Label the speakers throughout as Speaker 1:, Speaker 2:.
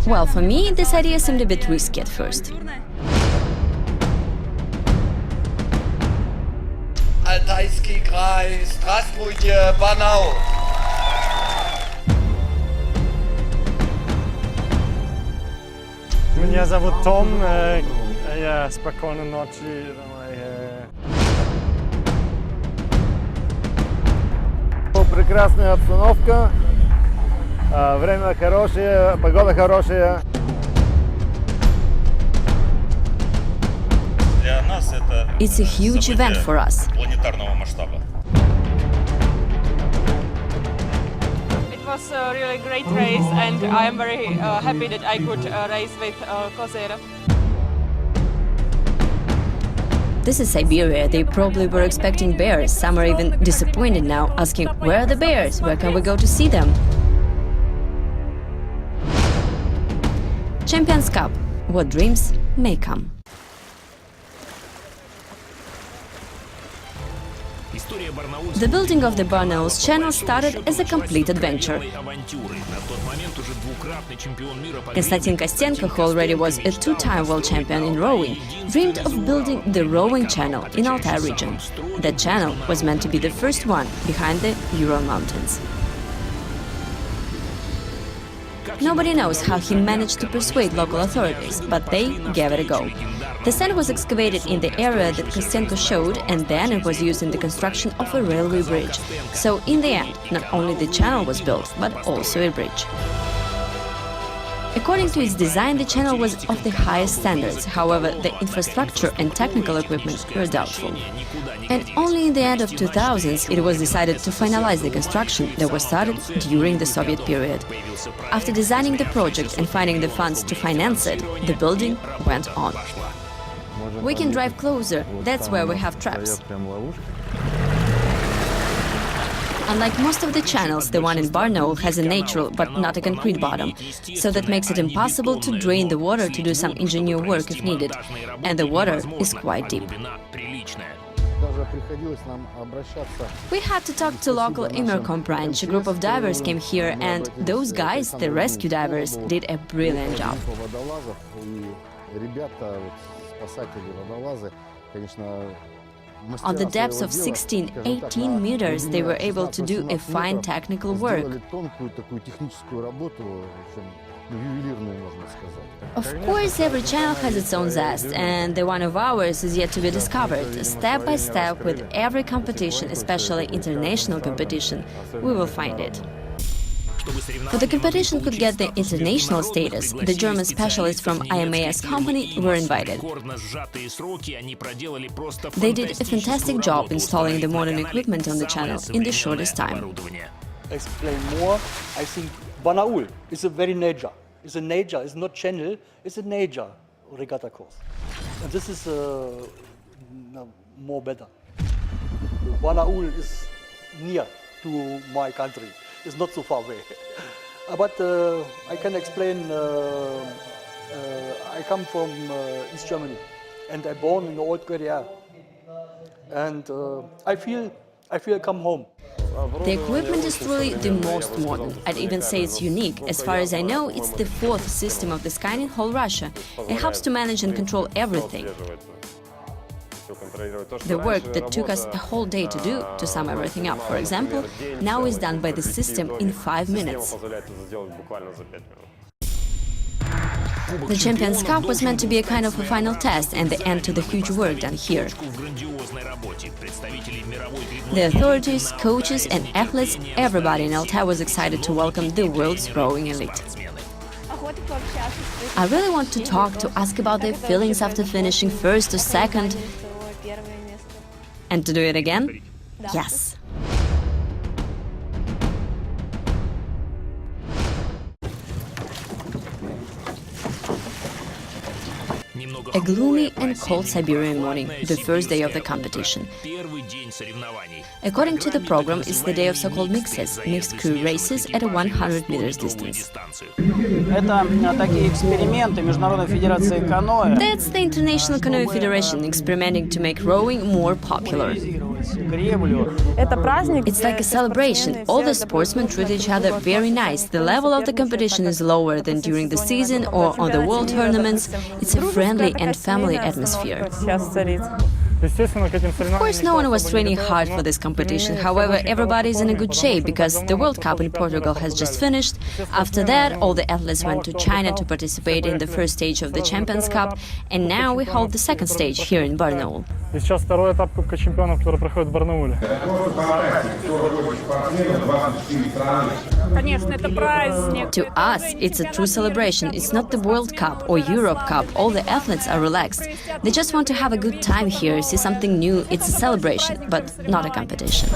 Speaker 1: Well, for me, this idea seemed a bit risky at first.
Speaker 2: Altaiский край, здравствуйте, Barnaul.
Speaker 3: Меня зовут Том, я спокойной ночи. Прекрасная обстановка, время хорошее, погода хорошая.
Speaker 4: Для нас это
Speaker 1: It's a huge event for us.
Speaker 4: планетарного масштаба.
Speaker 5: It was a really great race, and I am very happy that I could race with Cosera.
Speaker 1: This is Siberia. They probably were expecting bears. Some are even disappointed now, asking, where are the bears? Where can we go to see them? Champions Cup. What dreams may come. The building of the Barnaul's channel started as a complete adventure. Konstantin Kostenko, who already was a two-time world champion in rowing, dreamed of building the rowing channel in Altai region. That channel was meant to be the first one behind the Ural Mountains. Nobody knows how he managed to persuade local authorities, but they gave it a go. The sand was excavated in the area that Kostenko showed, and then it was used in the construction of a railway bridge. So, in the end, not only the channel was built, but also a bridge. According to its design, the channel was of the highest standards. However, the infrastructure and technical equipment were doubtful. And only in the end of 2000s it was decided to finalize the construction that was started during the Soviet period. After designing the project and finding the funds to finance it, the building went on. We can drive closer, that's where we have traps. Unlike most of the channels, the one in Barnaul has a natural but not a concrete bottom, so that makes it impossible to drain the water to do some engineer work if needed, and the water is quite deep. We had to talk to local Imercom branch. A group of divers came here, and those guys, the rescue divers, did a brilliant job. On the depths of 16-18 meters, they were able to do a fine technical work. Of course, every channel has its own zest, and the one of ours is yet to be discovered. Step by step, with every competition, especially international competition, we will find it. For the competition could get the international status, the German specialists from IMAS company were invited. They did a fantastic job installing the modern equipment on the channel in the shortest time.
Speaker 6: Explain more, I think Barnaul is a very nature. It's a nature, it's not channel, it's a nature regatta course. And this is more better. Barnaul is near to my country. It's not so far away. But I can explain, I come from East Germany and I born in the old Korea. And I feel come home.
Speaker 1: The equipment is really the most modern. I'd even say it's unique. As far as I know, it's the fourth system of this kind in whole Russia. It helps to manage and control everything. The work that took us a whole day to do, to sum everything up, for example, now is done by the system in 5 minutes. The Champions Cup was meant to be a kind of a final test and the end to the huge work done here. The authorities, coaches and athletes, everybody in Altai was excited to welcome the world's rowing elite. I really want to talk, to ask about their feelings after finishing first or second. And to do it again? Yes. A gloomy and cold Siberian morning, the first day of the competition. According to the program, it's the day of so-called mixes, mixed crew races at a 100 meters distance. That's the International Canoeing Federation experimenting to make rowing more popular. It's like a celebration. All the sportsmen treat each other very nice. The level of the competition is lower than during the season or on the world tournaments. It's a friendly and family atmosphere. Of course, no one was training hard for this competition. However, everybody is in a good shape because the World Cup in Portugal has just finished. After that, all the athletes went to China to participate in the first stage of the Champions Cup, and now we hold the second stage here in Barnaul.
Speaker 3: И сейчас второй этап Кубка чемпионов, который проходит в Барнауле.
Speaker 1: To us, it's a true celebration. It's not the World Cup or Europe Cup. All the athletes are relaxed. They just want to have a good time here, see something new. It's a celebration, but not a competition.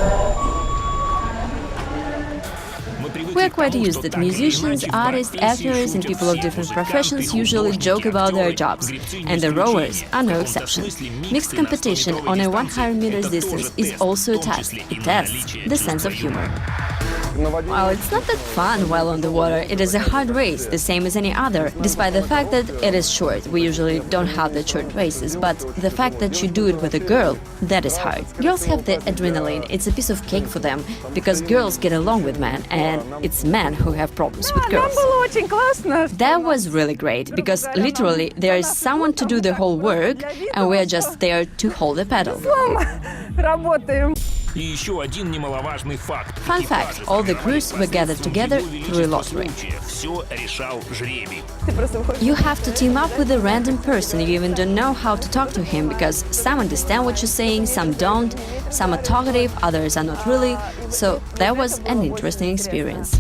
Speaker 1: We're quite used that musicians, artists, actors and people of different professions usually joke about their jobs, and the rowers are no exception. Mixed competition on a 100 meters distance is also a test. It tests the sense of humor. Well, it's not that fun while on the water. It is a hard race, the same as any other, despite the fact that it is short. We usually don't have the short races, but the fact that you do it with a girl, that is hard. Girls have the adrenaline. It's a piece of cake for them, because girls get along with men, and it's men who have problems with girls. That was really great, because literally there is someone to do the whole work, and we are just there to hold the pedal. Fun fact, all the crews were gathered together through a lottery. You have to team up with a random person, you even don't know how to talk to him, because some understand what you're saying, some don't, some are talkative, others are not really, so that was an interesting experience.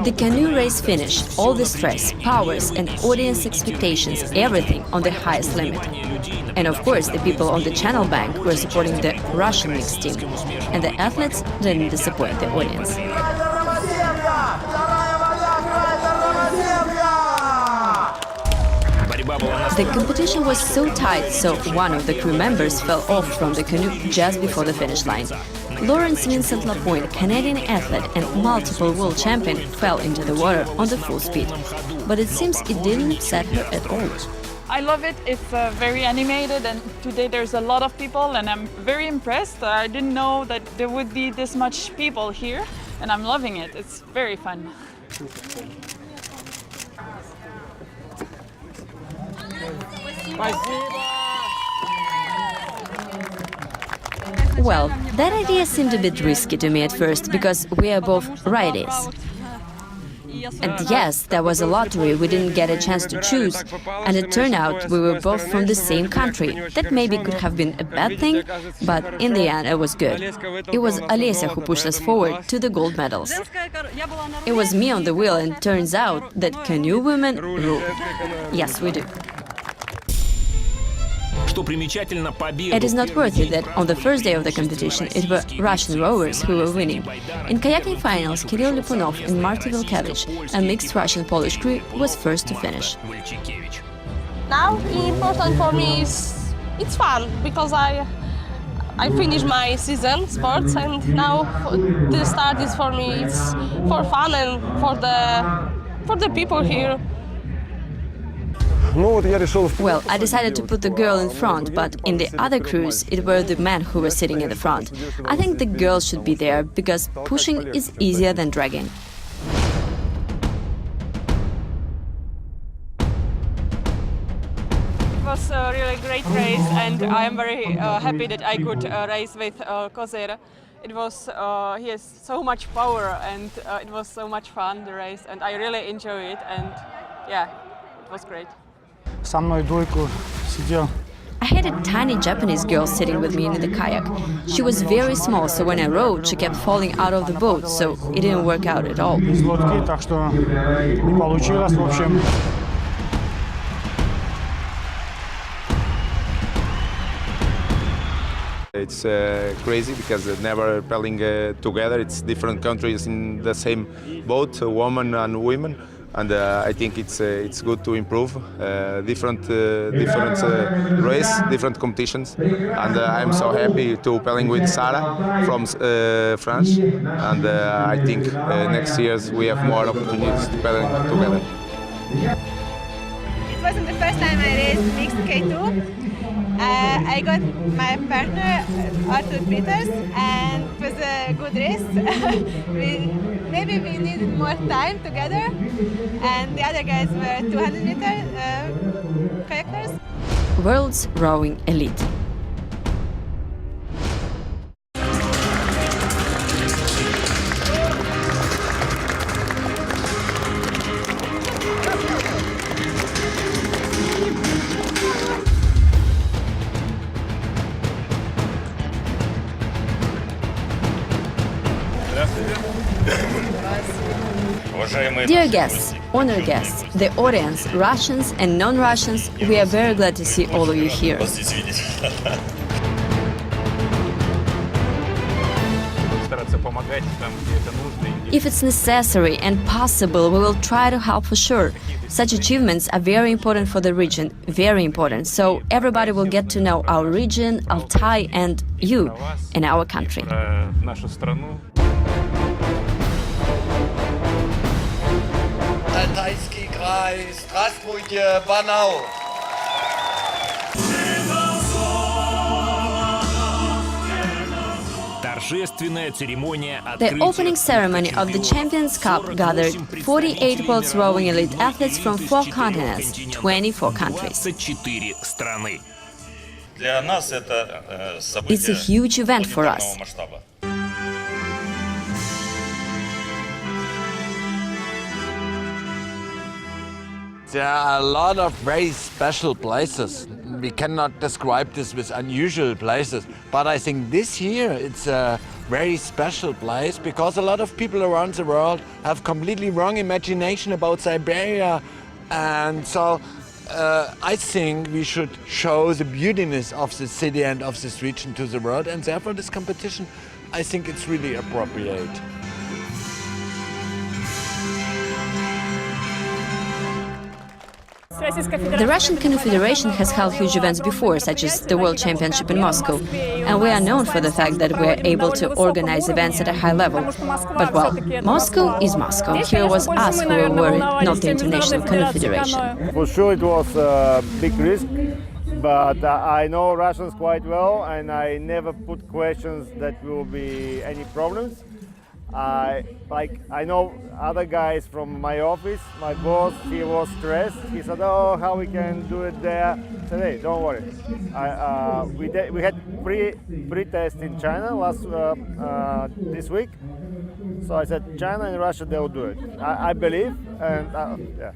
Speaker 1: The canoe race finished, all the stress, powers and audience expectations, everything on the highest limit. And of course, the people on the channel bank were supporting the Russian mixed team, and the athletes didn't disappoint the audience. The competition was so tight, so one of the crew members fell off from the canoe just before the finish line. VINCENT-LAPOINTE, Canadian athlete and multiple world champion, fell into the water on the full speed. But it seems it didn't upset her at all.
Speaker 5: I love it. It's very animated, and today there's a lot of people, and I'm very impressed. I didn't know that there would be this much people here, and I'm loving it. It's very fun.
Speaker 1: Well, that idea seemed a bit risky to me at first, because we are both righties. And yes, there was a lottery, we didn't get a chance to choose, and it turned out we were both from the same country. That maybe could have been a bad thing, but in the end it was good. It was Olesya who pushed us forward to the gold medals. It was me on the wheel, and turns out that canoe women rule. Yes, we do. It is noteworthy that on the first day of the competition it were Russian rowers who were winning. In kayaking finals, Kirill Lipunov and Marty Vilkevich, a mixed Russian-Polish crew, was first to finish.
Speaker 7: Now, important for me is it's fun, because I finished my season sports, and now the start is for me, it's for fun and for the people here.
Speaker 1: Well, I decided to put the girl in front, but in the other crews it were the men who were sitting in the front. I think the girls should be there, because pushing is easier than dragging.
Speaker 5: It was a really great race, and I am very happy that I could race with Kozera. It was, he has so much power, and it was so much fun, the race, and I really enjoyed it, and yeah, it was great.
Speaker 1: I had a tiny Japanese girl sitting with me in the kayak. She was very small, so when I rowed, she kept falling out of the boat, so it didn't work out at all.
Speaker 8: It's crazy because never paddling together. It's different countries in the same boat, women and women. and I think it's good to improve different race, different competitions, and I'm so happy to playing with Sarah from France, and I think next years we have more opportunities to play together.
Speaker 9: It wasn't the first time I raced mixed K2. I got my partner Arthur Peters, and it was a good race. Maybe we needed more time together, and the other guys were 200-meter kayakers.
Speaker 1: World's rowing elite. Dear guests, honored guests, the audience, Russians and non-Russians, we are very glad to see all of you here. If it's necessary and possible, we will try to help for sure. Such achievements are very important for the region, very important. So everybody will get to know our region, Altai, and you, and our country.
Speaker 2: Altaiский край, здравствуйте, Barnaul.
Speaker 1: The opening ceremony of the Champions Cup gathered 48 world's rowing elite athletes from 4 continents, 24 countries. It's a huge event for us.
Speaker 10: There are a lot of very special places. We cannot describe this with unusual places, but I think this year it's a very special place because a lot of people around the world have completely wrong imagination about Siberia, and so I think we should show the beautiness of the city and of this region to the world, and therefore this competition, I think it's really appropriate.
Speaker 1: The Russian Canoe Federation has held huge events before, such as the World Championship in Moscow, and we are known for the fact that we are able to organize events at a high level. But well, Moscow is Moscow. Here was us who were worried, not the International Canoe Federation.
Speaker 3: For sure it was a big risk, but I know Russians quite well, and I never put questions that will be any problems. I know other guys from my office, my boss, he was stressed. He said, oh, how we can do it there? I said, hey, don't worry. We had pre-test in China this week. So I said, China and Russia, they will do it. I believe, and yeah.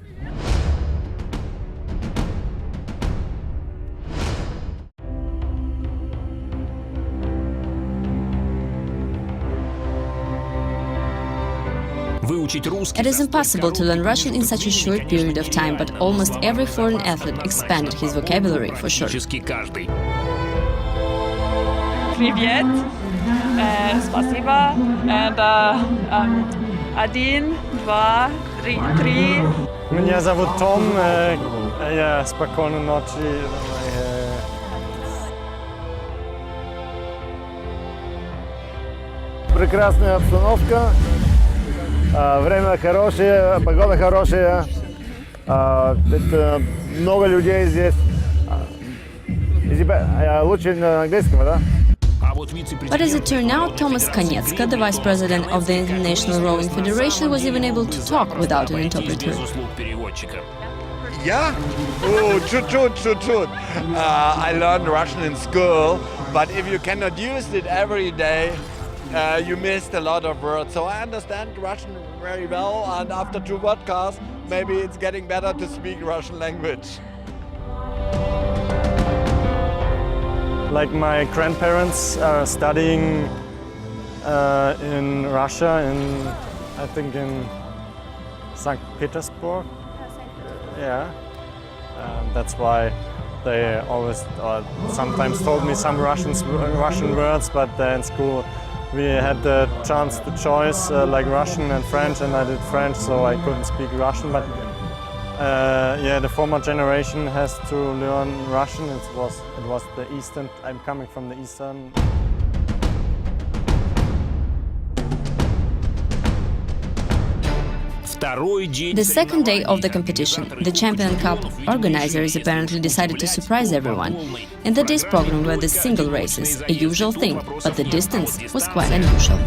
Speaker 1: It is impossible to learn Russian in such a short period of time, but almost every foreign athlete expanded his vocabulary, for sure.
Speaker 5: Привет, спасибо, and 1, 2, 3.
Speaker 3: Меня зовут Том, я спокойной ночи. Прекрасная обстановка. Время хорошее, погода хорошая, много людей здесь. Лучше на английском, да?
Speaker 1: But as it turned out, Thomas Konetska, the vice president of the International Rowing Federation, was even able to talk without an interpreter.
Speaker 10: Yeah? Oh, chut. I learned Russian in school, but if you cannot use it every day, you missed a lot of words. So I understand Russian very well, and after 2 podcasts, maybe it's getting better to speak Russian language.
Speaker 3: Like my grandparents are studying in Russia, I think in St. Petersburg. Yeah, that's why they always sometimes told me some Russian words, but in school we had the chance to choose like Russian and French, and I did French, so I couldn't speak Russian. But yeah, the former generation has to learn Russian. It was the Eastern. I'm coming from the Eastern.
Speaker 1: The second day of the competition, the Champion Cup organizers apparently decided to surprise everyone. In the day's program were the single races, a usual thing, but the distance was quite unusual.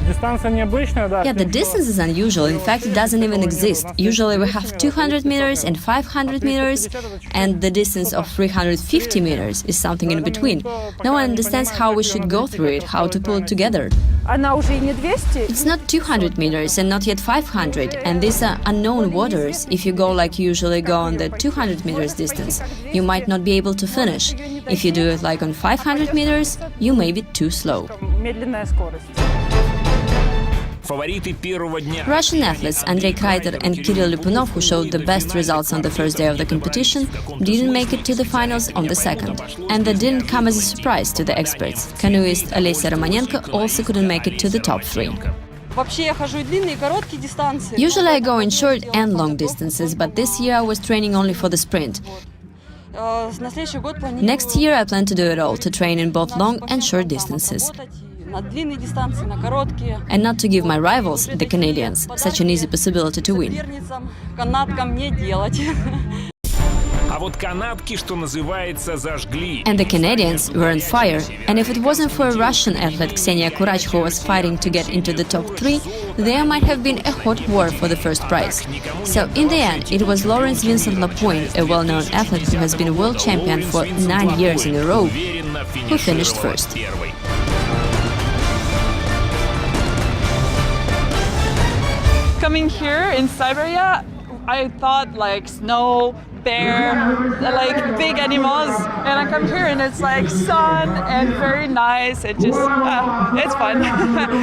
Speaker 1: Yeah, the distance is unusual, in fact it doesn't even exist. Usually we have 200 meters and 500 meters, and the distance of 350 meters is something in between. No one understands how we should go through it, how to pull it together. It's not 200 meters and not yet 500, and these are unknown waters. If you go like you usually go on the 200 meters distance, you might not be able to finish. If you do it like on 500 meters, you may be too slow. Russian athletes Andrei Kreiter and Kirill Lipunov, who showed the best results on the first day of the competition, didn't make it to the finals on the second. And that didn't come as a surprise to the experts. Canoeist Olesya Romanenko also couldn't make it to the top three. Usually I go in short and long distances, but this year I was training only for the sprint. Next year I plan to do it all, to train in both long and short distances. And not to give my rivals, the Canadians, such an easy possibility to win. And the Canadians were on fire, and if it wasn't for a Russian athlete Ksenia Kurach who was fighting to get into the top three, there might have been a hot war for the first prize. So in the end, it was Lawrence Vincent-LAPOINTE, a well-known athlete who has been world champion for 9 years in a row, who finished first.
Speaker 5: Coming here in Siberia, I thought like snow, bear, like big animals, and I come here and it's like sun and very nice. It just, it's fun.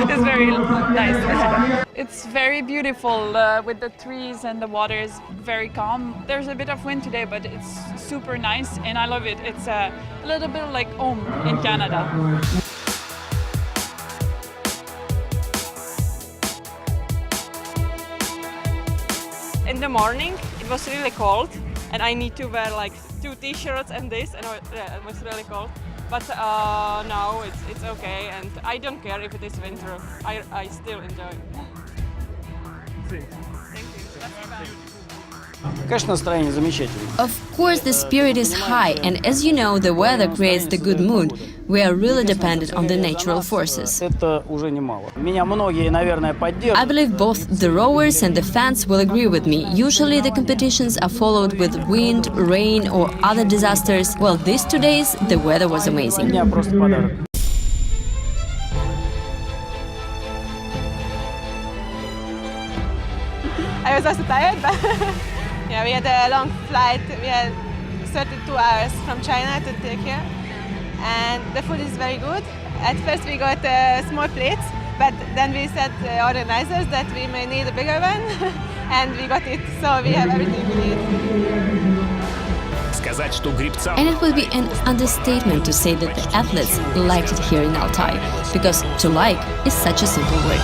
Speaker 5: It's very nice. It's very beautiful with the trees, and the water is very calm. There's a bit of wind today, but it's super nice and I love it. It's a little bit like home in Canada. In the morning, it was really cold, and I need to wear like 2 t-shirts and this, and it was really cold. But now it's okay, and I don't care if it is winter. I still enjoy it. Thank you.
Speaker 1: Of course, the spirit is high, and as you know, the weather creates the good mood. We are really dependent on the natural forces. I believe both the rowers and the fans will agree with me. Usually the competitions are followed with wind, rain or other disasters. Well, these 2 days the weather was amazing.
Speaker 9: I was also tired, but yeah, we had a long flight. We had 32 hours from China to take here, and the food is very good. At first we got small plates, but then we said to the organizers that we may need a bigger one, and we got it, so we have everything we need.
Speaker 1: And it would be an understatement to say that the athletes liked it here in Altai, because to like is such a simple word.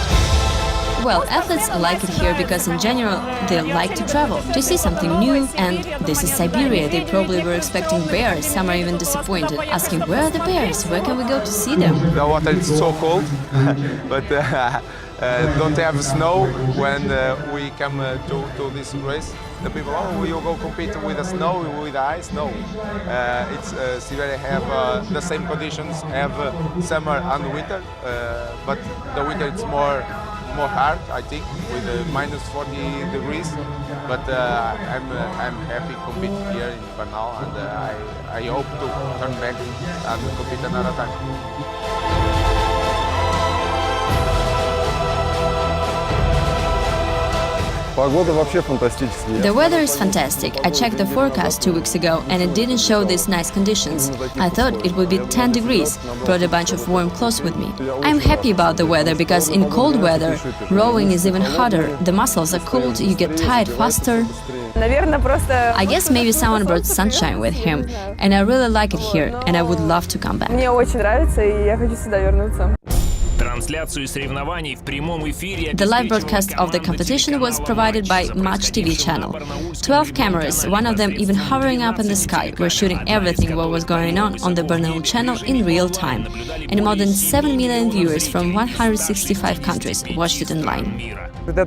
Speaker 1: Well, athletes like it here because in general they like to travel, to see something new, and this is Siberia. They probably were expecting bears, some are even disappointed, asking where are the bears, where can we go to see them?
Speaker 8: The water is so cold, but don't have snow when we come to this race. The people, oh, you go compete with the snow, with the ice? No. It's Siberia have the same conditions, have summer and winter, but the winter it's more hard, I think, with minus 40 degrees. But I'm happy to compete here in Barnaul, and I hope to turn back and compete another time.
Speaker 1: The weather is fantastic. I checked the forecast 2 weeks ago and it didn't show these nice conditions. I thought it would be 10 degrees, brought a bunch of warm clothes with me. I'm happy about the weather because in cold weather, rowing is even harder. The muscles are cold, you get tired faster. I guess maybe someone brought sunshine with him, and I really like it here, and I would love to come back. The live broadcast of the competition was provided by Match TV channel. 12 cameras, one of them even hovering up in the sky, were shooting everything what was going on the Barnaul channel in real time. And more than 7 million viewers from 165 countries watched it online. It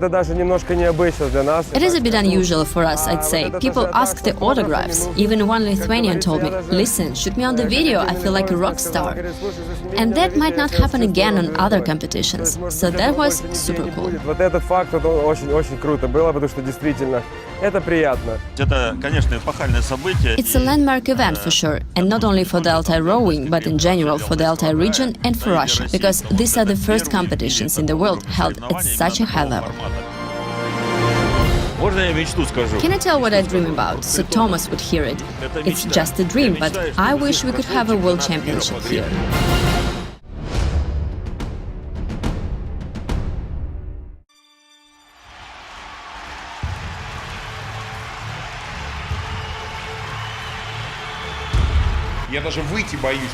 Speaker 1: is a bit unusual for us, I'd say. People ask the autographs. Even one Lithuanian told me, "Listen, shoot me on the video, I feel like a rock star." And that might not happen again on other competitions. So that was super cool. It's a landmark event for sure, and not only for the Altai rowing, but in general for the Altai region and for Russia, because these are the first competitions in the world held at such a high level. Can I tell what I dream about, so Thomas would hear it? It's just a dream, but I wish we could have a world championship here.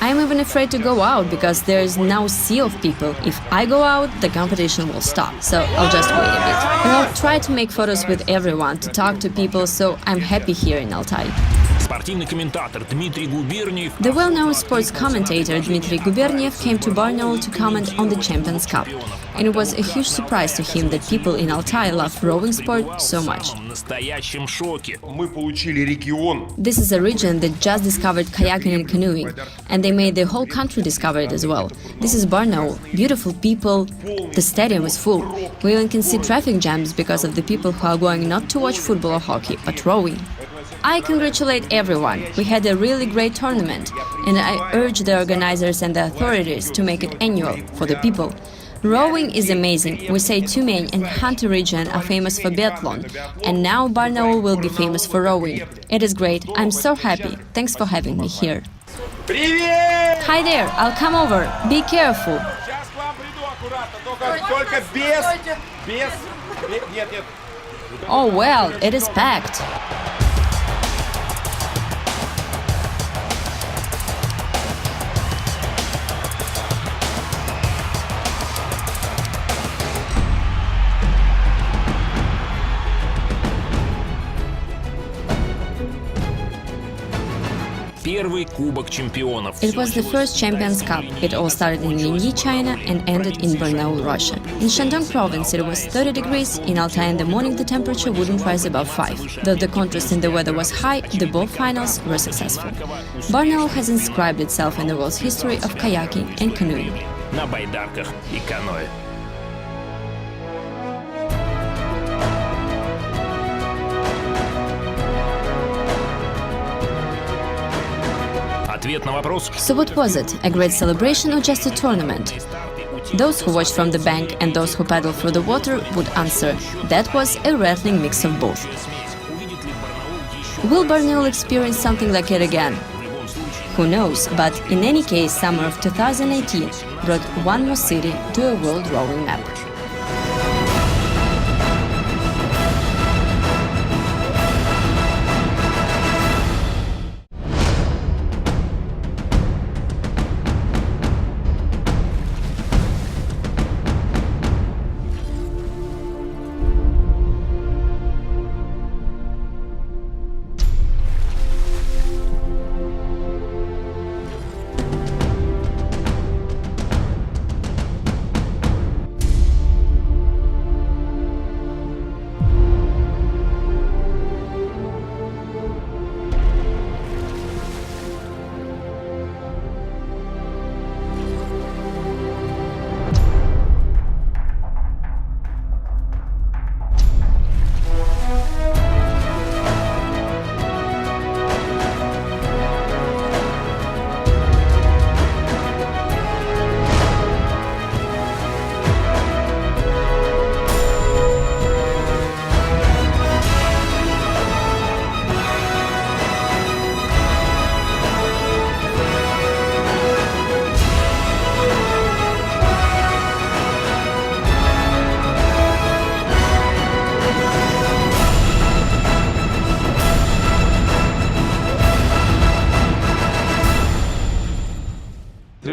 Speaker 1: I'm even afraid to go out because there is now a sea of people. If I go out, the competition will stop, so I'll just wait a bit. And I'll try to make photos with everyone, to talk to people, so I'm happy here in Altai. The well-known sports commentator Dmitry Guberniev came to Barnaul to comment on the Champions Cup. And it was a huge surprise to him that people in Altai love rowing sport so much. This is a region that just discovered kayaking and canoeing, and they made the whole country discover it as well. This is Barnaul, beautiful people, the stadium is full. We even can see traffic jams because of the people who are going not to watch football or hockey, but rowing. I congratulate everyone. We had a really great tournament, and I urge the organizers and the authorities to make it annual for the people. Rowing is amazing. We say Tyumen and Khanty region are famous for biathlon, and now Barnaul will be famous for rowing. It is great. I'm so happy. Thanks for having me here. Hi there, I'll come over. Be careful. Oh well, it is packed. It was the first Champions Cup. It all started in Linyi, China, and ended in Barnaul, Russia. In Shandong province it was 30 degrees, in Altai in the morning the temperature wouldn't rise above 5. Though the contrast in the weather was high, the both finals were successful. Barnaul has inscribed itself in the world's history of kayaking and canoeing. So what was it? A great celebration or just a tournament? Those who watched from the bank and those who paddled through the water would answer, that was a rattling mix of both. Will Barnaul experience something like it again? Who knows, but in any case, summer of 2018 brought one more city to a world rowing map.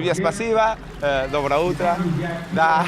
Speaker 8: Тебе спасибо, доброе утро. Да.